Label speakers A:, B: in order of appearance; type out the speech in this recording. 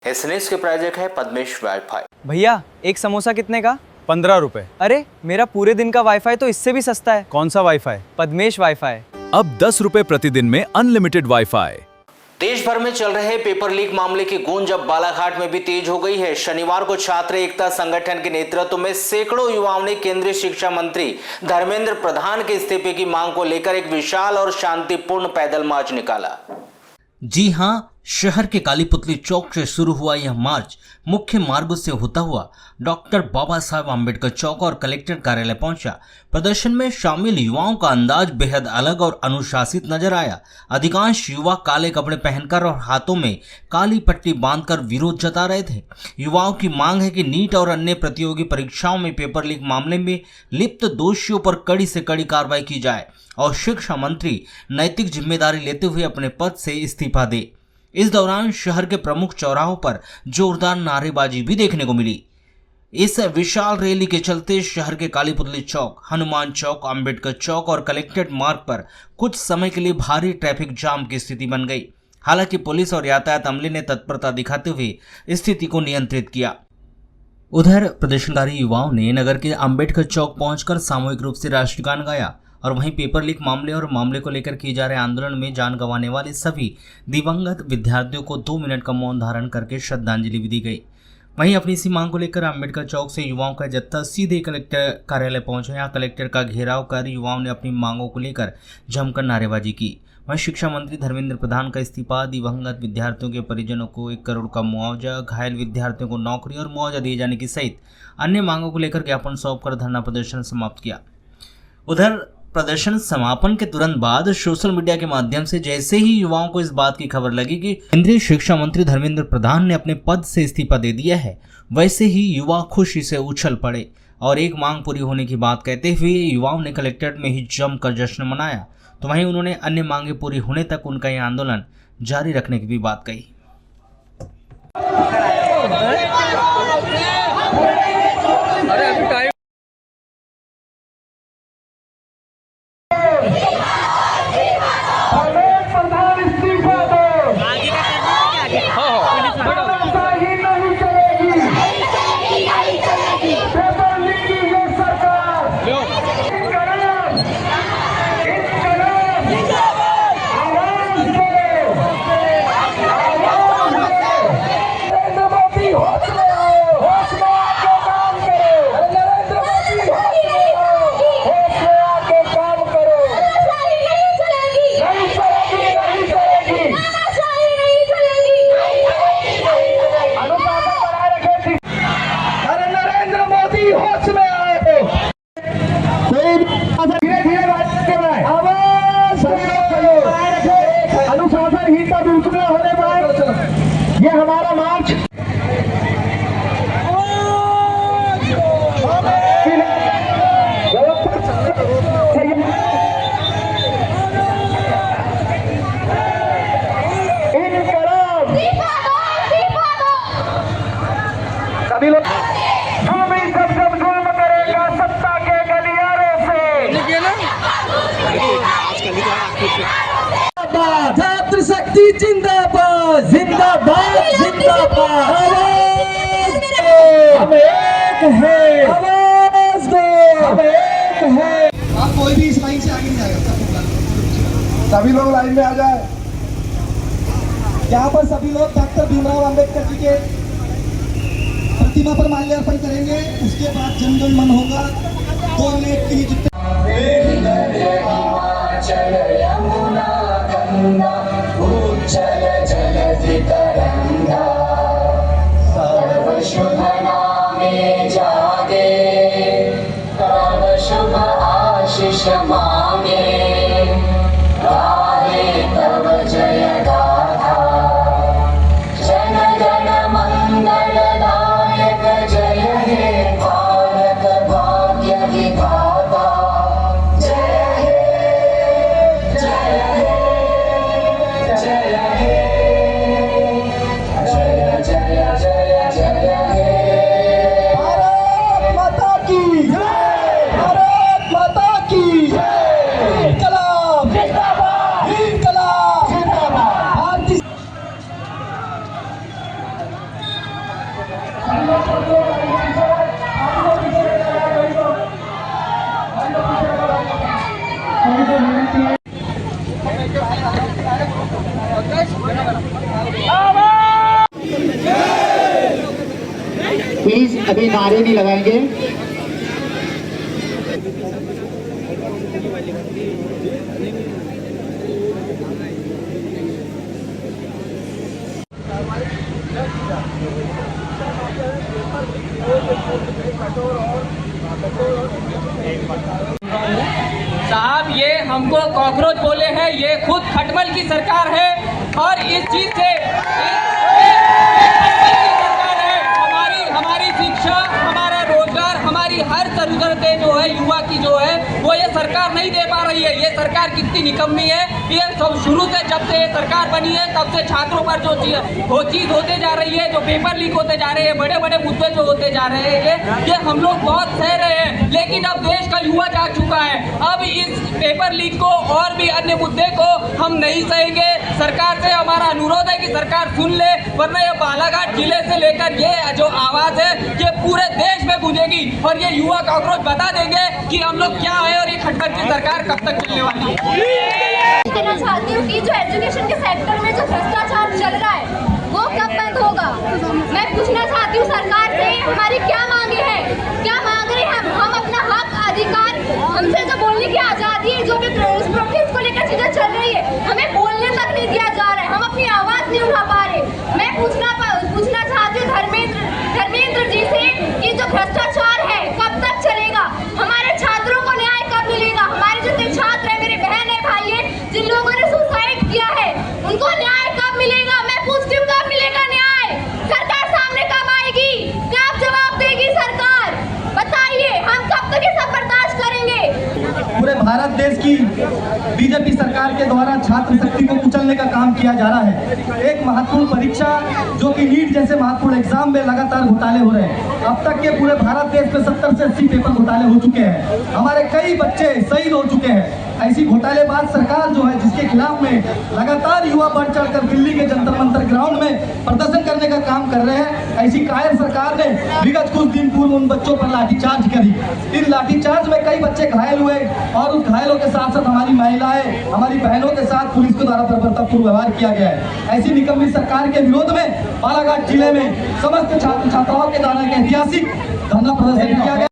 A: इस न्यूज़ के प्रायोजक है पद्मेश वाईफाई।
B: भैया एक समोसा कितने का?
C: 15 रुपए।
B: अरे मेरा पूरे दिन का वाईफाई तो इससे भी सस्ता है।
C: कौन सा वाईफाई?
B: पद्मेश वाईफाई।
D: अब 10 रुपए प्रतिदिन में अनलिमिटेड वाईफाई।
A: देश भर में चल रहे पेपर लीक मामले की गूंज अब बालाघाट में भी तेज हो गई है। शनिवार को छात्र एकता संगठन के नेतृत्व में सैकड़ों युवाओं ने केंद्रीय शिक्षा मंत्री धर्मेंद्र प्रधान के इस्तीफे की मांग को लेकर एक विशाल और शांतिपूर्ण पैदल मार्च निकाला।
E: जी हां, शहर के कालीपुतली चौक से शुरू हुआ यह मार्च मुख्य मार्गों से होता हुआ डॉक्टर बाबा साहब आम्बेडकर चौक और कलेक्टर कार्यालय पहुंचा। प्रदर्शन में शामिल युवाओं का अंदाज बेहद अलग और अनुशासित नजर आया। अधिकांश युवा काले कपड़े पहनकर और हाथों में काली पट्टी बांधकर विरोध जता रहे थे। युवाओं की मांग है कि नीट और अन्य प्रतियोगी परीक्षाओं में पेपर लीक मामले में लिप्त दोषियों पर कड़ी से कड़ी कार्रवाई की जाए और शिक्षा मंत्री नैतिक जिम्मेदारी लेते हुए अपने पद से इस्तीफा दे। इस दौरान शहर के प्रमुख चौराहों पर जोरदार नारेबाजी भी देखने को मिली। इस विशाल रैली के चलते शहर के कालीपुतली चौक, हनुमान चौक, अंबेडकर चौक और कलेक्ट्रेट मार्ग पर कुछ समय के लिए भारी ट्रैफिक जाम की स्थिति बन गई। हालांकि पुलिस और यातायात अमले ने तत्परता दिखाते हुए स्थिति को नियंत्रित किया। उधर प्रदर्शनकारी युवाओं ने नगर के अंबेडकर चौक पहुंचकर सामूहिक रूप से राष्ट्रगान गाया और वहीं पेपर लीक मामले को लेकर किए जा रहे आंदोलन में जान गंवाने वाले सभी दिवंगत विद्यार्थियों को 2 मिनट का मौन धारण करके श्रद्धांजलि भी दी गई। वहीं अपनी इसी मांग को लेकर अंबेडकर चौक से युवाओं का जत्था सीधे कलेक्टर कार्यालय पहुंचा। यहाँ कलेक्टर का घेराव कर युवाओं ने अपनी मांगों को लेकर जमकर नारेबाजी की। वहीं शिक्षा मंत्री धर्मेंद्र प्रधान का इस्तीफा, दिवंगत विद्यार्थियों के परिजनों को 1 करोड़ का मुआवजा, घायल विद्यार्थियों को नौकरी और मुआवजा दिए जाने की सहित अन्य मांगों को लेकर ज्ञापन सौंपकर धरना प्रदर्शन समाप्त किया। उधर प्रदर्शन समापन के तुरंत बाद सोशल मीडिया के माध्यम से जैसे ही युवाओं को इस बात की खबर लगी कि केंद्रीय शिक्षा मंत्री धर्मेंद्र प्रधान ने अपने पद से इस्तीफा दे दिया है, वैसे ही युवा खुशी से उछल पड़े और एक मांग पूरी होने की बात कहते हुए युवाओं ने कलेक्ट्रेट में ही जमकर जश्न मनाया। तो वहीं उन्होंने अन्य मांगे पूरी होने तक उनका यह आंदोलन जारी रखने की भी बात कही।
F: ये हमारा मार्च सभी लोग जब जुल्म करेगा सत्ता के गलियारे से।
G: छात्र शक्ति जिंदाबाद जिंदाबाद जिंदाबाद। हम एक है, आवाज दो, हम एक है।
H: आप कोई भी इस लाइन से आगे नहीं जाएगा।
F: सभी लोग लाइन में आ जाए।
H: यहाँ पर सभी लोग डॉक्टर भीमराव अंबेडकर जी के प्रतिमा पर माल्यार्पण करेंगे। उसके बाद जन गण मन होगा। 2 मिनट के लिए
I: शुभ नामे जागे, तब शुभ आशीष मांगे, गाहे तब जय गाथा। जन गण मंगल दायक जय हे भारत भाग्य विधाता। जय हे जय हे जय हे जय जय जय जय हे।
H: भारत माता की जय, भारत माता की जय।
C: प्लीज अभी नारे नहीं लगाएंगे।
J: साहब ये हमको कॉकरोच बोले हैं, ये खुद खटमल की सरकार है और इस चीज से हमारी शिक्षा, हमारा रोजगार, हमारी हर जरूरतें जो है युवा की जो है वो ये सरकार नहीं दे पा रही है। ये सरकार कितनी निकम्मी है। ये सब शुरू से जब से ये सरकार बनी है तब से छात्रों पर जो चीज होते जा रही है, जो पेपर लीक होते जा रहे हैं, बड़े बड़े मुद्दे जो होते जा रहे हैं, ये हम लोग बहुत सह रहे हैं। लेकिन अब देश का युवा जाग चुका है। अब इस पेपर लीक को और भी अन्य मुद्दे को हम नहीं सहेंगे। सरकार से हमारा अनुरोध है कि सरकार सुन ले, वरना ये बालाघाट जिले से लेकर ये जो आवाज है ये पूरे देश में गूंजेगी और ये युवा कॉकरोच बता देंगे कि हम लोग क्या है और ये खट्टर की सरकार कब तक चलने वाली है।
K: कहना चाहती हूँ कि जो एजुकेशन के सेक्टर में जो भ्रष्टाचार चल रहा है वो कब बंद होगा। मैं पूछना चाहती हूँ सरकार से हमारी क्या मांगे हैं, क्या मांग रहे हैं हम अपना हक अधिकार, हमसे जो बोलने की आज़ादी है, जो भी प्रोटेस्ट को लेकर चीजें चल रही है, हमें बोलने तक नहीं दिया जा रहा है, हम अपनी आवाज नहीं उठा पा रहे। मैं पूछना चाहती हूँ धर्मेंद्र जी से कि जो भ्रष्टाचार है कब तक चलेगा, हमारे छात्रों को न्याय कब मिलेगा। हमारे जितने छात्र है, मेरे बहन है, भाई है, जिन लोगों ने सुसाइड किया है, उनको न्याय कब मिलेगा। मैं पूछती हूँ कब मिलेगा न्याय, सरकार सामने कब आएगी, कब जवाब देगी सरकार, बताइए। हम कब तक ये सब बर्दाश्त करेंगे।
H: पूरे भारत देश की बीजेपी सरकार के द्वारा छात्र शक्ति को कुचलने का काम किया जा रहा है। एक महत्वपूर्ण परीक्षा जो कि नीट जैसे महत्वपूर्ण एग्जाम में लगातार घोटाले हो रहे हैं। अब तक के पूरे भारत देश में 70 से 80 पेपर घोटाले हो चुके हैं। हमारे कई बच्चे शहीद हो चुके हैं। ऐसी घोटालेबाज सरकार जो है, जिसके खिलाफ में लगातार युवा बढ़ चढ़कर दिल्ली के जंतर मंतर ग्राउंड में प्रदर्शन करने का काम कर रहे हैं, ऐसी कायर सरकार ने विगत कुछ दिन पूर्व उन बच्चों पर लाठीचार्ज करी। इन लाठीचार्ज में कई बच्चे घायल हुए और उन घायलों के साथ साथ हमारी महिलाएं, हमारी बहनों के साथ पुलिस के द्वारा बर्बरतापूर्ण व्यवहार किया गया है। ऐसी निकम्मी सरकार के विरोध में बालाघाट जिले में समस्त छात्र छात्राओं के द्वारा एक ऐतिहासिक धरना प्रदर्शन किया गया।